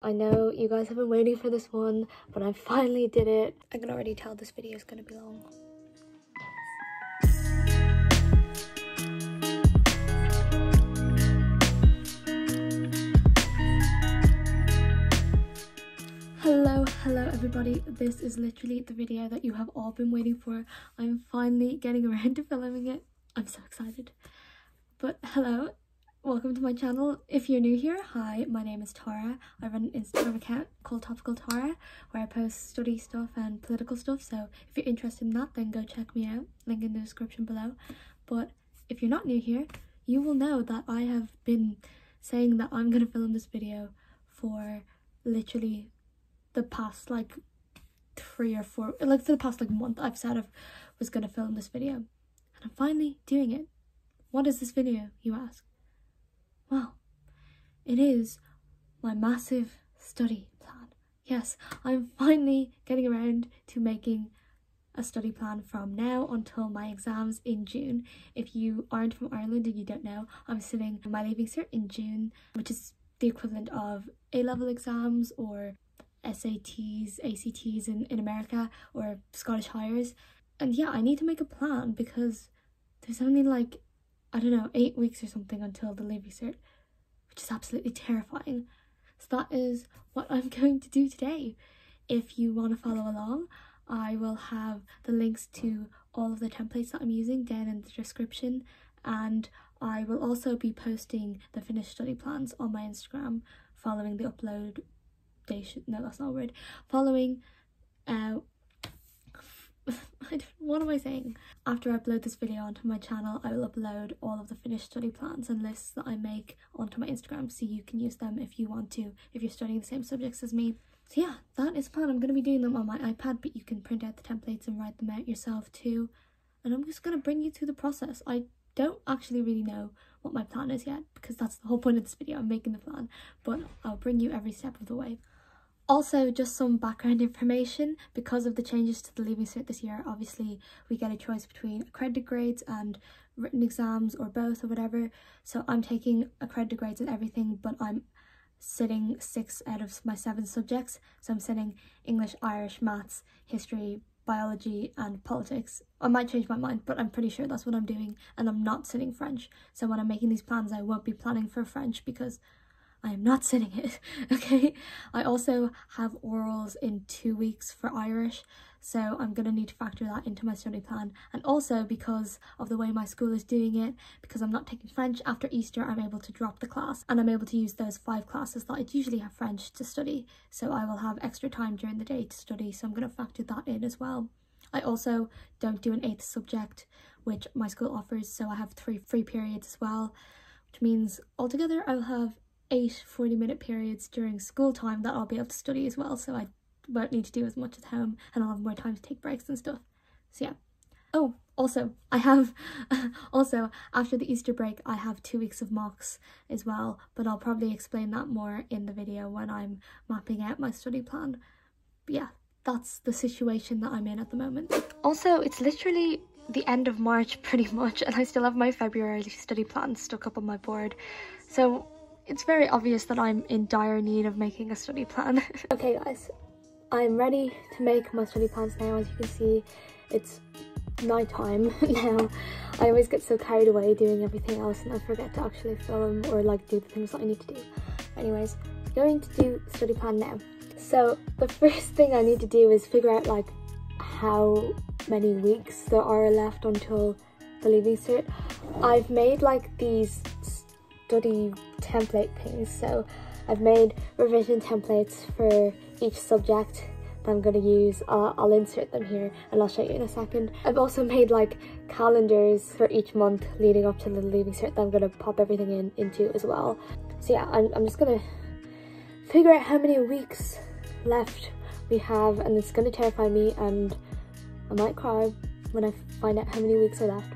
I know you guys have been waiting for this one, but I finally did it. I can already tell this video is going to be long. Hello everybody. This is literally the video that you have all been waiting for. I'm finally getting around to filming it. I'm so excited. But hello. Welcome to my channel. If you're new here, hi, my name is Tara. I run an Instagram account called Topical Tara where I post study stuff and political stuff, so if you're interested in that, then go check me out, link in the description below. But if you're not new here, you will know that I have been saying that I'm going to film this video for literally the past like 3 or 4, like for the past like month. I've said I was going to film this video and I'm finally doing it. What is this video, you ask? Well, it is my massive study plan. Yes, I'm finally getting around to making a study plan from now until my exams in June. If you aren't from Ireland and you don't know, I'm sitting my Leaving Cert in June, which is the equivalent of A-level exams or SATs, ACTs in America, or Scottish Highers. And yeah, I need to make a plan because there's only like, I don't know, 8 weeks or something until the Leaving Cert, which is absolutely terrifying. So that is what I'm going to do today. If you want to follow along, I will have the links to all of the templates that I'm using down in the description, and I will also be posting the finished study plans on my Instagram following the upload date. No, that's not a word. Following what am I saying? After I upload this video onto my channel, I will upload all of the finished study plans and lists that I make onto my Instagram, so you can use them if you want to, if you're studying the same subjects as me. So yeah, that is the plan. I'm going to be doing them on my iPad, but you can print out the templates and write them out yourself too. And I'm just going to bring you through the process. I don't actually really know what my plan is yet, because that's the whole point of this video. I'm making the plan, but I'll bring you every step of the way. Also, just some background information. Because of the changes to the Leaving Cert this year, obviously we get a choice between accredited grades and written exams, or both, or whatever. So I'm taking accredited grades and everything, but I'm sitting 6 out of my 7 subjects. So I'm sitting English, Irish, Maths, History, Biology and Politics. I might change my mind, but I'm pretty sure that's what I'm doing, and I'm not sitting French. So when I'm making these plans, I won't be planning for French because I am not sitting it, okay? I also have orals in 2 weeks for Irish, so I'm going to need to factor that into my study plan. And also, because of the way my school is doing it, because I'm not taking French, after Easter I'm able to drop the class, and I'm able to use those 5 classes that I'd usually have French to study, so I will have extra time during the day to study, so I'm going to factor that in as well. I also don't do an 8th subject, which my school offers, so I have 3 free periods as well, which means altogether I'll have 8 40-minute periods during school time that I'll be able to study as well, so I won't need to do as much at home, and I'll have more time to take breaks and stuff. So yeah. Oh, also, after the Easter break, I have 2 weeks of mocks as well, but I'll probably explain that more in the video when I'm mapping out my study plan. But yeah, that's the situation that I'm in at the moment. Also, it's literally the end of March pretty much, and I still have my February study plan stuck up on my board, so it's very obvious that I'm in dire need of making a study plan. Okay guys, I'm ready to make my study plans now. As you can see, it's night time now. I always get so carried away doing everything else and I forget to actually film or like do the things that I need to do. Anyways, I'm going to do the study plan now. So the first thing I need to do is figure out like how many weeks there are left until the Leaving Cert. I've made like these study template things, so I've made revision templates for each subject that I'm going to use. I'll insert them here and I'll show you in a second. I've also made like calendars for each month leading up to the Leaving Cert that I'm going to pop everything into as well. So yeah, I'm just going to figure out how many weeks left we have, and it's going to terrify me and I might cry when I find out how many weeks are left.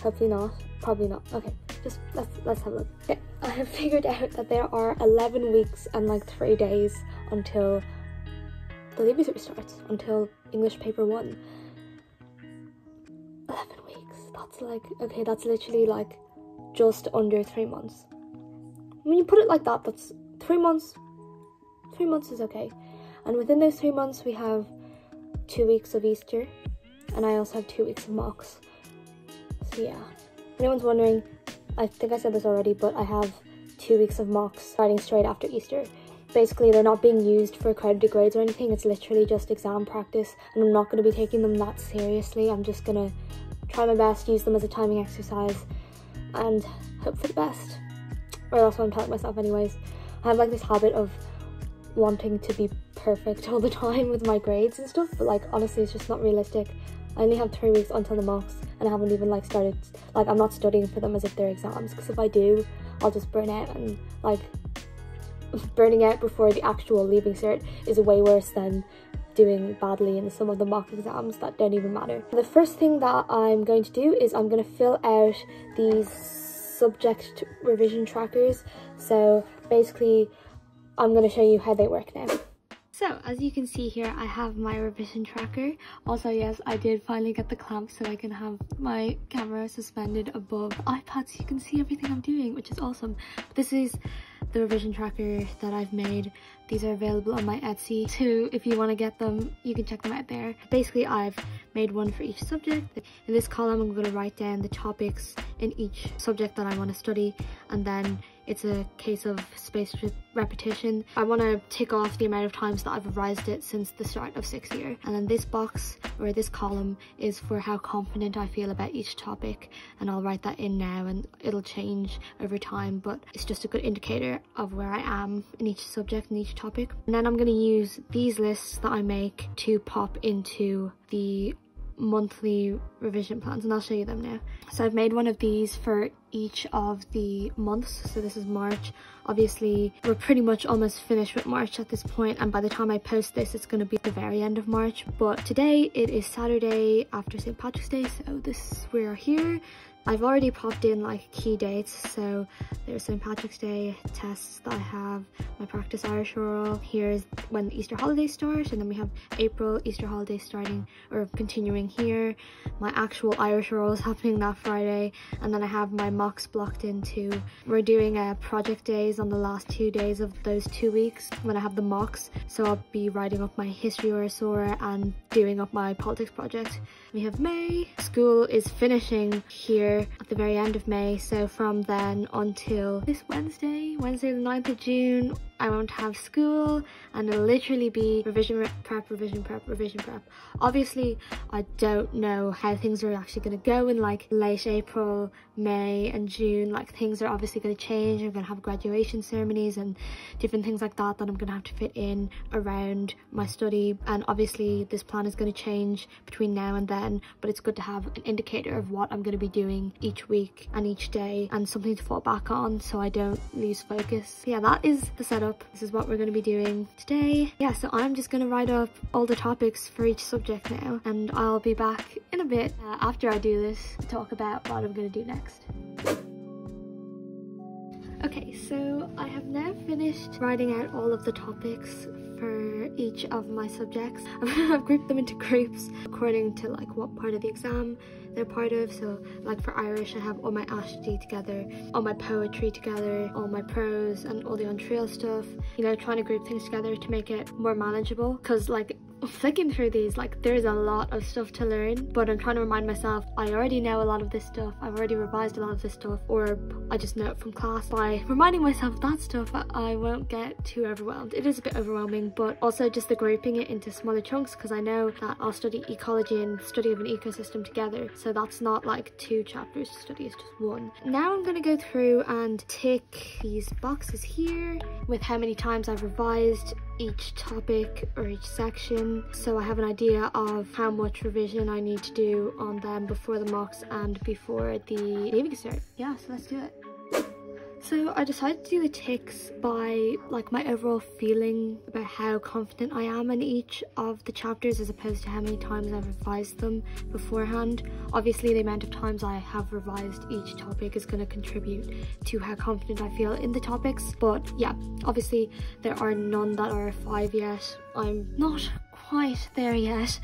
Hopefully not. Probably not. Okay, just let's have a look. Okay, I have figured out that there are 11 weeks and like 3 days until the Leaving Cert starts, until English paper 1. 11 weeks. That's like, okay, that's literally like just under 3 months. When you put it like that, that's 3 months 3 months is okay. And within those 3 months we have 2 weeks of Easter, and I also have 2 weeks of mocks. So yeah, if anyone's wondering, I think I said this already, but I have 2 weeks of mocks starting straight after Easter. Basically, they're not being used for accredited grades or anything, it's literally just exam practice, and I'm not going to be taking them that seriously. I'm just going to try my best, use them as a timing exercise, and hope for the best. Or that's what I'm telling myself anyways. I have like this habit of wanting to be perfect all the time with my grades and stuff, but like honestly it's just not realistic. I only have 3 weeks until the mocks, and I haven't even like started, like I'm not studying for them as if they're exams, because if I do, I'll just burn out, and like burning out before the actual leaving cert is way worse than doing badly in some of the mock exams that don't even matter. The first thing that I'm going to do is I'm going to fill out these subject revision trackers. So basically I'm going to show you how they work now. So as you can see here, I have my revision tracker. Also, yes, I did finally get the clamp so I can have my camera suspended above the iPad so you can see everything I'm doing, which is awesome. This is the revision tracker that I've made. These are available on my Etsy, so if you want to get them, you can check them out there. Basically, I've made one for each subject. In this column, I'm going to write down the topics in each subject that I want to study, and then it's a case of spaced repetition. I want to tick off the amount of times that I've revised it since the start of 6th year. And then this box, or this column, is for how confident I feel about each topic, and I'll write that in now, and it'll change over time, but it's just a good indicator of where I am in each subject and each topic. And then I'm going to use these lists that I make to pop into the monthly revision plans, and I'll show you them now. So I've made one of these for each of the months. So this is March. Obviously we're pretty much almost finished with March at this point, and by the time I post this it's going to be the very end of March. But today it is Saturday after St. Patrick's Day, so we are here. I've already popped in like key dates, so there's St. Patrick's Day tests that I have, my practice Irish oral, here's when the Easter holidays start, and then we have April Easter holidays starting or continuing here. My actual Irish oral is happening that Friday, and then I have my mocks blocked into, we're doing project days on the last 2 days of those 2 weeks when I have the mocks, so I'll be writing up my history or and doing up my politics project. We have May. School is finishing here at the very end of May, so from then until this Wednesday the 9th of June, I won't have school, and it'll literally be revision prep. Obviously I don't know how things are actually going to go in like late April, May and June. Like things are obviously going to change. I'm going to have graduation ceremonies and different things like that I'm going to have to fit in around my study, and obviously this plan is going to change between now and then, but it's good to have an indicator of what I'm going to be doing each week and each day, and something to fall back on so I don't lose focus. Yeah, that is the setup. This is what we're going to be doing today. Yeah, so I'm just going to write up all the topics for each subject now, and I'll be back in a bit after I do this to talk about what I'm going to do next. Okay, so I have now finished writing out all of the topics for each of my subjects. I've grouped them into groups according to like what part of the exam they're part of. So like for Irish, I have all my ASHD together, all my poetry together, all my prose and all the on-trail stuff, you know, trying to group things together to make it more manageable, because like flicking through these, like there's a lot of stuff to learn, but I'm trying to remind myself I already know a lot of this stuff, I've already revised a lot of this stuff, or I just know it from class. By reminding myself that stuff, I won't get too overwhelmed. It is a bit overwhelming, but also just the grouping it into smaller chunks, because I know that I'll study ecology and study of an ecosystem together, so that's not like 2 chapters to study, it's just 1. Now I'm going to go through and tick these boxes here with how many times I've revised each topic or each section, so I have an idea of how much revision I need to do on them before the mocks and before the leaving cert. Yeah, so let's do it. So I decided to do the ticks by like my overall feeling about how confident I am in each of the chapters, as opposed to how many times I've revised them beforehand. Obviously the amount of times I have revised each topic is going to contribute to how confident I feel in the topics, but yeah, obviously there are none that are a 5 yet. I'm not quite there yet.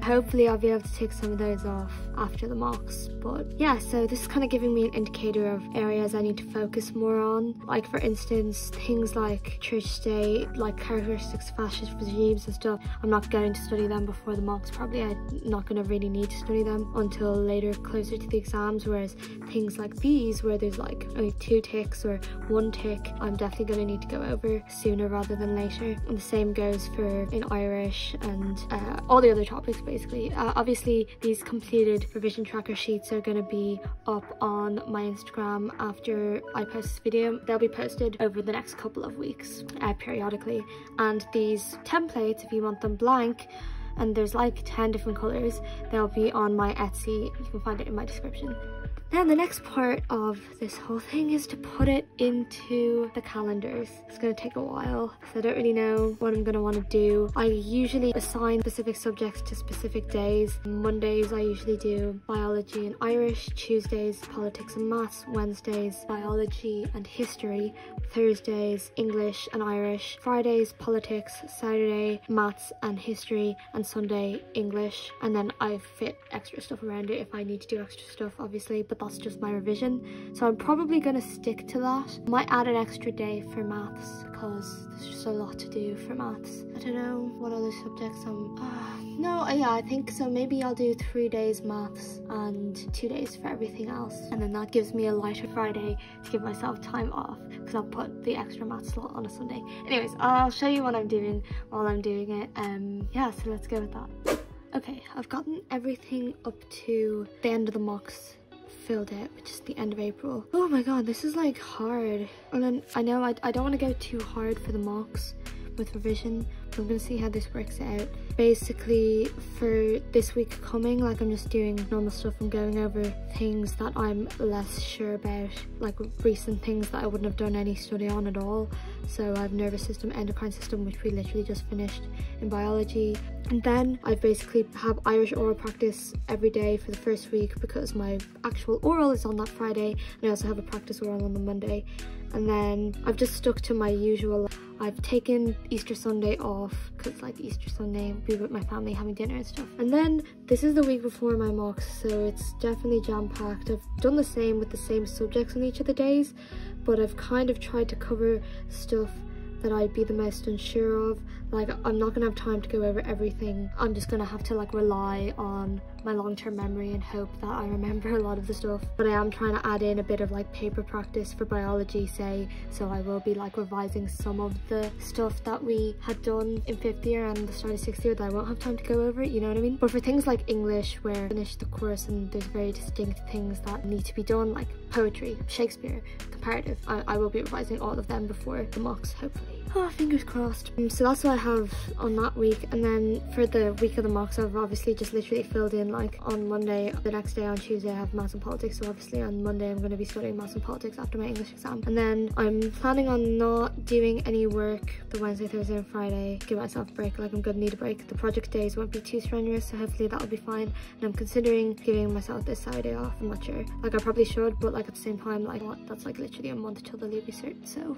Hopefully I'll be able to take some of those off after the mocks. But yeah, so this is kind of giving me an indicator of areas I need to focus more on. Like for instance, things like church state, like characteristics of fascist regimes and stuff. I'm not going to study them before the mocks. Probably I'm not going to really need to study them until later, closer to the exams. Whereas things like these, where there's like only 2 ticks or 1 tick, I'm definitely going to need to go over sooner rather than later. And the same goes for in Irish and all the other topics basically. Obviously these completed revision tracker sheets are going to be up on my Instagram after I post this video. They'll be posted over the next couple of weeks periodically, and these templates, if you want them blank, and there's like 10 different colors, they'll be on my Etsy. You can find it in my description. Now the next part of this whole thing is to put it into the calendars. It's going to take a while, so I don't really know what I'm going to want to do. I usually assign specific subjects to specific days. Mondays I usually do biology and Irish, Tuesdays politics and maths, Wednesdays biology and history, Thursdays English and Irish, Fridays politics, Saturday maths and history, and Sunday English. And then I fit extra stuff around it if I need to do extra stuff, obviously, but that's just my revision, so I'm probably going to stick to that. Might add an extra day for maths because there's just a lot to do for maths. I don't know what other subjects yeah, I think so. Maybe I'll do 3 days maths and 2 days for everything else, and then that gives me a lighter Friday to give myself time off, because I'll put the extra maths slot on a Sunday. Anyways, I'll show you what I'm doing while I'm doing it. Yeah, so let's go with that. Okay, I've gotten everything up to the end of the mocks filled out, which is the end of April. Oh my god, this is like hard. And then I know I don't want to go too hard for the mocks with revision, but I'm gonna see how this works out. Basically for this week coming, like I'm just doing normal stuff. I'm going over things that I'm less sure about, like recent things that I wouldn't have done any study on at all. So I have nervous system, endocrine system, which we literally just finished in biology. And then I basically have Irish oral practice every day for the first week, because my actual oral is on that Friday, and I also have a practice oral on the Monday. And then I've just stuck to my usual. I've taken Easter Sunday off, because like Easter Sunday I'll be with my family having dinner and stuff. And then this is the week before my mocks, so it's definitely jam-packed. I've done the same with the same subjects on each of the days, but I've kind of tried to cover stuff that I'd be the most unsure of. Like, I'm not gonna have time to go over everything. I'm just gonna have to like rely on my long-term memory and hope that I remember a lot of the stuff. But I am trying to add in a bit of like paper practice for biology, say, so I will be like revising some of the stuff that we had done in 5th year and the start of 6th year that I won't have time to go over it, you know what I mean? But for things like English, where I finished the course and there's very distinct things that need to be done, like poetry, Shakespeare, comparative, I will be revising all of them before the mocks, hopefully. Oh, fingers crossed. So that's what I have on that week. And then for the week of the mocks, I've obviously just literally filled in, like on Monday, the next day on Tuesday I have maths and politics, so obviously on Monday I'm going to be studying maths and politics after my English exam. And then I'm planning on not doing any work the Wednesday, Thursday and Friday, give myself a break. Like, I'm going to need a break. The project days won't be too strenuous, so hopefully that'll be fine. And I'm considering giving myself this Saturday off. I'm not sure, like I probably should, but like at the same time, like what, that's like literally a month till the leaving cert, so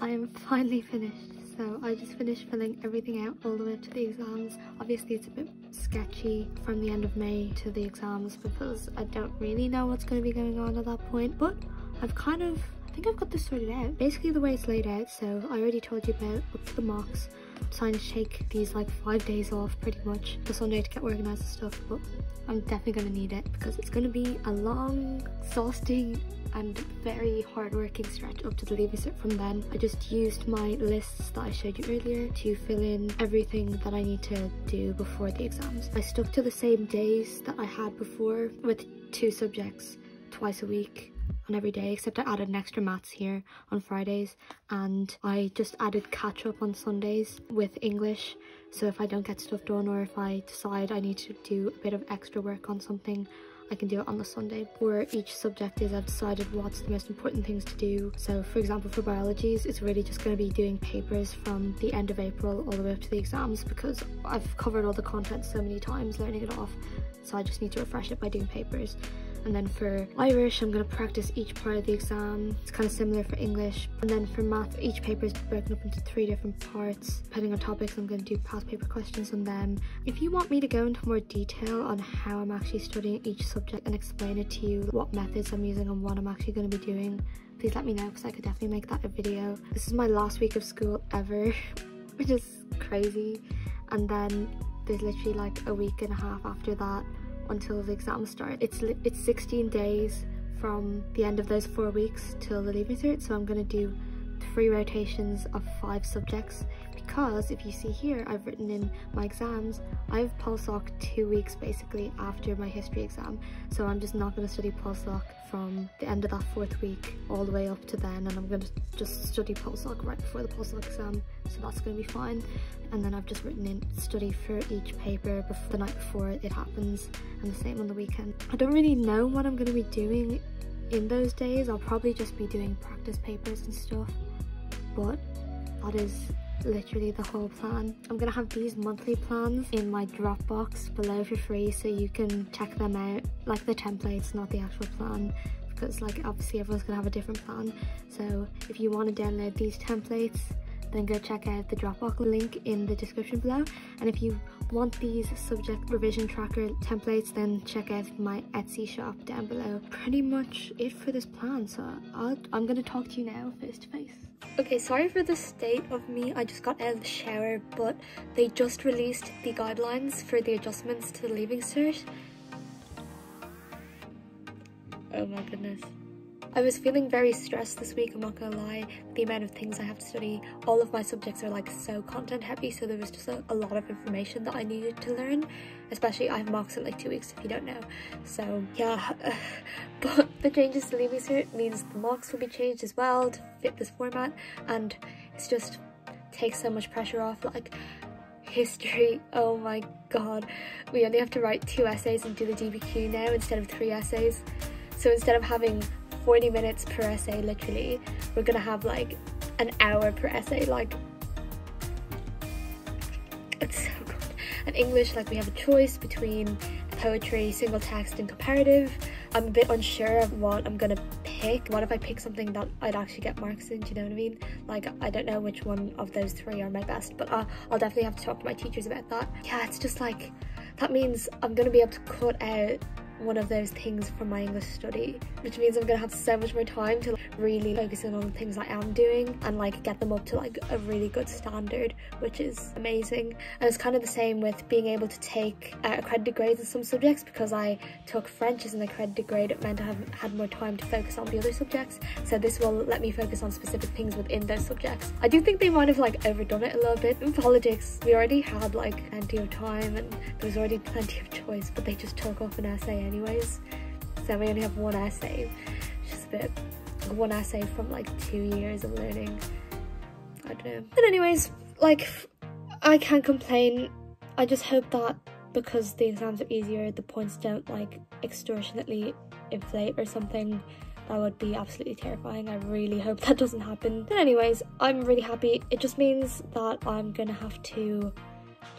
I am finally finished. So I just finished filling everything out all the way up to the exams. Obviously it's a bit sketchy from the end of May to the exams, because I don't really know what's going to be going on at that point, but I think I've got this sorted out. Basically the way it's laid out, so I already told you about up to the mocks. I'm trying to take these like 5 days off pretty much the Sunday to get organised and stuff, but I'm definitely going to need it because it's going to be a long, exhausting and very hard-working stretch up to the leaving cert from then. I just used my lists that I showed you earlier to fill in everything that I need to do before the exams. I stuck to the same days that I had before, with 2 subjects twice a week on every day, except I added an extra maths here on Fridays, and I just added catch up on Sundays with English. So if I don't get stuff done, or if I decide I need to do a bit of extra work on something, I can do it on the Sunday. For each subject is I've decided what's the most important things to do. So for example, for biologies, it's really just going to be doing papers from the end of April all the way up to the exams, because I've covered all the content so many times learning it off, so I just need to refresh it by doing papers. And then for Irish, I'm going to practice each part of the exam. It's kind of similar for English. And then for math, each paper is broken up into 3 different parts. Depending on topics, I'm going to do past paper questions on them. If you want me to go into more detail on how I'm actually studying each subject and explain it to you, what methods I'm using and what I'm actually going to be doing, please let me know, because I could definitely make that a video. This is my last week of school ever, which is crazy. And then there's literally like a week and a half after that until the exams start. It's 16 days from the end of those 4 weeks till the leaving cert, so I'm going to do 3 rotations of 5 subjects, because if you see here, I've written in my exams, I have Pulsoc 2 weeks basically after my history exam, so I'm just not going to study Pulsoc from the end of that 4th week all the way up to then, and I'm going to just study Pulsoc right before the Pulsoc exam, so that's going to be fine. And then I've just written in study for each paper the night before it happens, and the same on the weekend. I don't really know what I'm going to be doing in those days. I'll probably just be doing practice papers and stuff, but that is literally the whole plan. I'm gonna have these monthly plans in my Dropbox below for free, so you can check them out, like the templates, not the actual plan, because like obviously everyone's gonna have a different plan. So if you want to download these templates, then go check out the Dropbox link in the description below. And if you want these subject revision tracker templates, then check out my Etsy shop down below. Pretty much it for this plan, so I'm gonna talk to you now face to face. Okay, sorry for the state of me. I just got out of the shower, but they just released the guidelines for the adjustments to the leaving cert. Oh my goodness. I was feeling very stressed this week, I'm not gonna lie. The amount of things I have to study, all of my subjects are like so content heavy, so there was just a lot of information that I needed to learn, especially I have mocks in like 2 weeks if you don't know. So yeah, but the changes to leaving cert means the mocks will be changed as well to fit this format, and it's just takes so much pressure off. Like history, oh my god, we only have to write 2 essays and do the DBQ now instead of 3 essays. So instead of having 40 minutes per essay, literally, we're gonna have like an hour per essay. Like, it's so good. And English, like, we have a choice between poetry, single text, and comparative. I'm a bit unsure of what I'm gonna pick. What if I pick something that I'd actually get marks in, do you know what I mean? Like, I don't know which one of those 3 are my best, but I'll definitely have to talk to my teachers about that. Yeah, it's just like, that means I'm gonna be able to cut out one of those things from my English study, which means I'm gonna have so much more time to really focus in on the things I am doing and like get them up to like a really good standard, which is amazing. And it's kind of the same with being able to take accredited grades in some subjects. Because I took French as an accredited grade, it meant I had more time to focus on the other subjects, so this will let me focus on specific things within those subjects. I do think they might have like overdone it a little bit. In politics, we already had like plenty of time and there was already plenty of choice, but they just took off an essay anyways, so we only have 1 essay, which is a bit, 1 essay from like 2 years of learning. I don't know. But anyways, like, I can't complain. I just hope that because the exams are easier, the points don't like extortionately inflate or something. That would be absolutely terrifying. I really hope that doesn't happen. But anyways, I'm really happy. It just means that I'm gonna have to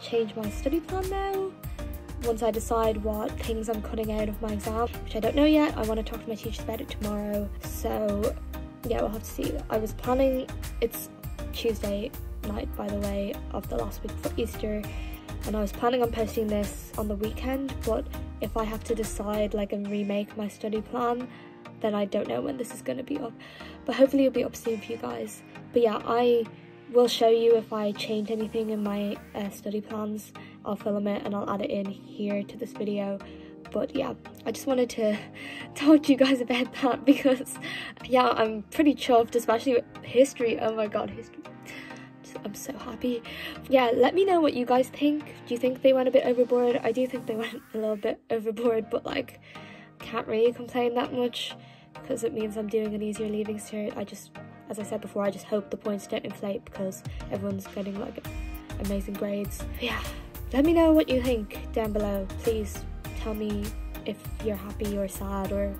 change my study plan now, once I decide what things I'm cutting out of my exam, which I don't know yet. I want to talk to my teachers about it tomorrow, so yeah, we'll have to see. I was planning, it's Tuesday night by the way of the last week for Easter, and I was planning on posting this on the weekend, but if I have to decide like and remake my study plan, then I don't know when this is going to be up, but hopefully it'll be up soon for you guys. But yeah, I will show you if I change anything in my study plans. I'll film it and I'll add it in here to this video. But yeah, I just wanted to talk to you guys about that because yeah, I'm pretty chuffed, especially with history. Oh my god, history. I'm so happy. Yeah, let me know what you guys think. Do you think they went a bit overboard? I do think they went a little bit overboard, but like, can't really complain that much because it means I'm doing an easier leaving cert. As I said before, I just hope the points don't inflate because everyone's getting like amazing grades. Yeah, let me know what you think down below. Please tell me if you're happy or sad, or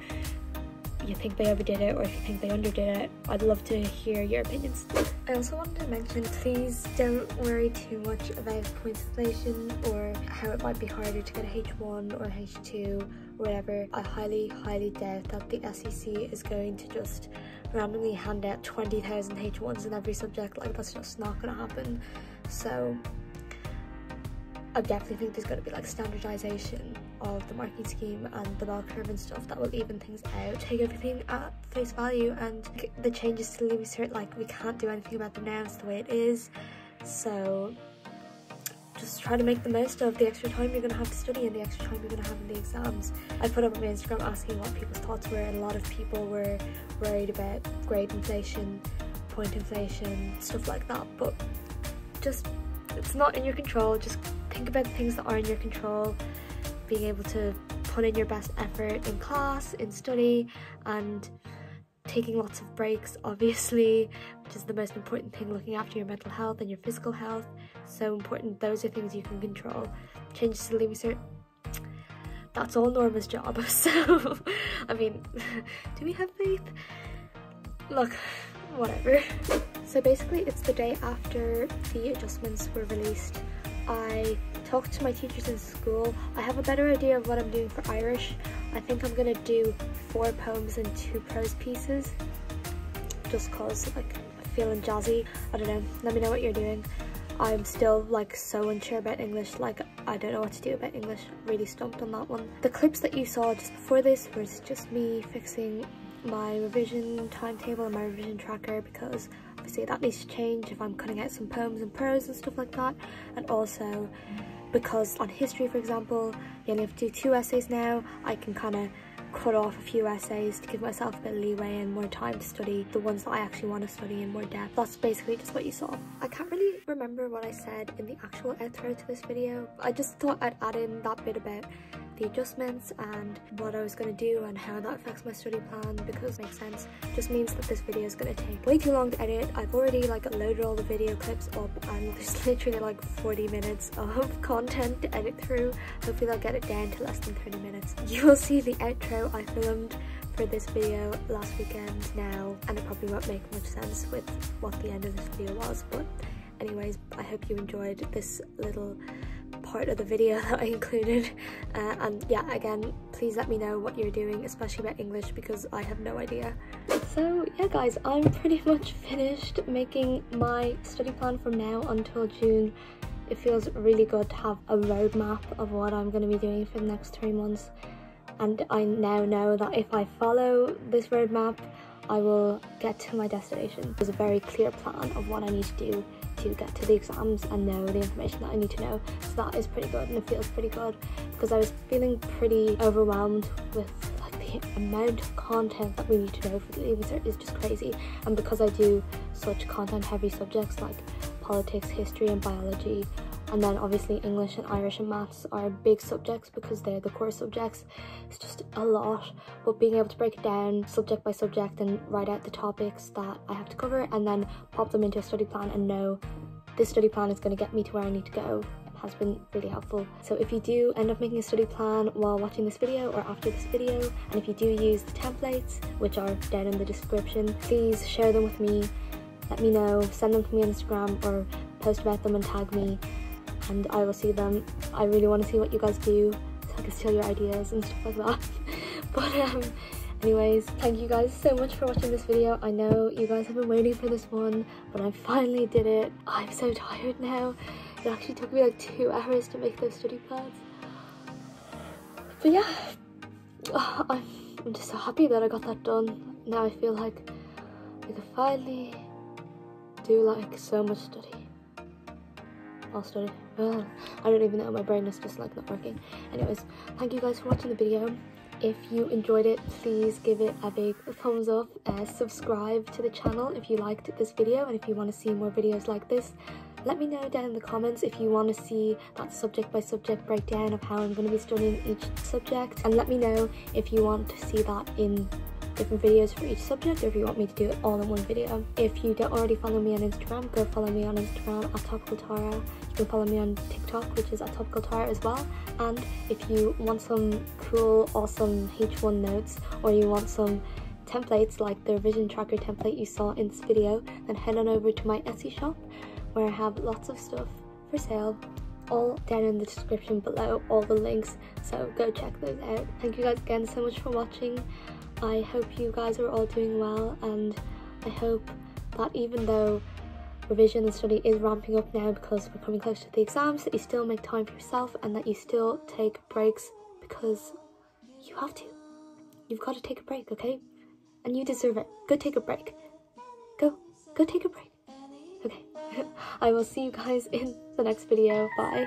you think they overdid it or if you think they underdid it. I'd love to hear your opinions. I also wanted to mention, please don't worry too much about points inflation or how it might be harder to get a H1 or H2 or whatever. I highly doubt that the SEC is going to just randomly hand out 20,000 H1s in every subject. Like, that's just not going to happen. So I definitely think there's going to be like standardization of the marking scheme and the bell curve and stuff that will even things out. Take everything at face value, and the changes to the Leaving Cert, like, we can't do anything about them now. It's the way it is. So just try to make the most of the extra time you're going to have to study and the extra time you're going to have in the exams. I put up on my Instagram asking what people's thoughts were, and a lot of people were worried about grade inflation, point inflation, stuff like that, but just, it's not in your control. Just think about the things that are in your control, being able to put in your best effort in class, in study, and taking lots of breaks, obviously, which is the most important thing. Looking after your mental health and your physical health, so important. Those are things you can control. Changes to the Leaving Cert, that's all Norma's job. So I mean, do we have faith? Look, whatever. So basically it's the day after the adjustments were released. I talked to my teachers in school. I have a better idea of what I'm doing for Irish. I think I'm gonna do 4 poems and 2 prose pieces, just cause like I'm feeling jazzy. I don't know, let me know what you're doing. I'm still like so unsure about English, like I don't know what to do about English. Really stumped on that one. The clips that you saw just before this was just me fixing my revision timetable and my revision tracker, because obviously that needs to change if I'm cutting out some poems and prose and stuff like that. And also because on history, for example, you only have to do 2 essays now. I can kind of cut off a few essays to give myself a bit of leeway and more time to study the ones that I actually want to study in more depth. That's basically just what you saw. I can't really remember what I said in the actual outro to this video. I just thought I'd add in that bit about the adjustments and what I was going to do and how that affects my study plan, because it makes sense. It just means that this video is going to take way too long to edit. I've already like loaded all the video clips up and there's literally like 40 minutes of content to edit through. Hopefully I'll get it down to less than 30 minutes. You will see the outro I filmed for this video last weekend now, and it probably won't make much sense with what the end of this video was, but anyways, I hope you enjoyed this little part of the video that I included, and yeah, again, please let me know what you're doing, especially about English, because I have no idea. So yeah guys, I'm pretty much finished making my study plan from now until June. It feels really good to have a roadmap of what I'm going to be doing for the next 3 months, and I now know that if I follow this roadmap I will get to my destination. There's a very clear plan of what I need to do to get to the exams and know the information that I need to know. So that is pretty good, and it feels pretty good, because I was feeling pretty overwhelmed with like the amount of content that we need to know for the Leaving Cert is just crazy. And because I do such content heavy subjects like politics, history and biology, and then obviously English and Irish and maths are big subjects because they're the core subjects, it's just a lot. But being able to break it down subject by subject and write out the topics that I have to cover and then pop them into a study plan and know this study plan is going to get me to where I need to go has been really helpful. So if you do end up making a study plan while watching this video or after this video, and if you do use the templates, which are down in the description, please share them with me. Let me know, send them to me on Instagram or post about them and tag me, and I will see them. I really want to see what you guys do so I can steal your ideas and stuff like that. But anyways, thank you guys so much for watching this video. I know you guys have been waiting for this one, but I finally did it. I'm so tired now. It actually took me like 2 hours to make those study plans. But yeah, I'm just so happy that I got that done. Now I feel like I can finally do like so much study. I'll study. Well, I don't even know, my brain is just like not working. Anyways, thank you guys for watching the video. If you enjoyed it, please give it a big thumbs up, subscribe to the channel if you liked this video, and if you want to see more videos like this, let me know down in the comments if you want to see that subject by subject breakdown of how I'm going to be studying each subject, and let me know if you want to see that in different videos for each subject, or if you want me to do it all in one video. If you don't already follow me on Instagram, go follow me on Instagram at Topical Tara. You can follow me on TikTok, which is at Topical Tara as well. And if you want some cool, awesome H1 notes, or you want some templates like the revision tracker template you saw in this video, then head on over to my Etsy shop where I have lots of stuff for sale, all down in the description below, all the links, so go check those out. Thank you guys again so much for watching. I hope you guys are all doing well, and I hope that even though revision and study is ramping up now because we're coming close to the exams, that you still make time for yourself and that you still take breaks, because you have to. You've got to take a break, okay? And you deserve it. Go take a break. Go take a break. Okay. I will see you guys in the next video. Bye.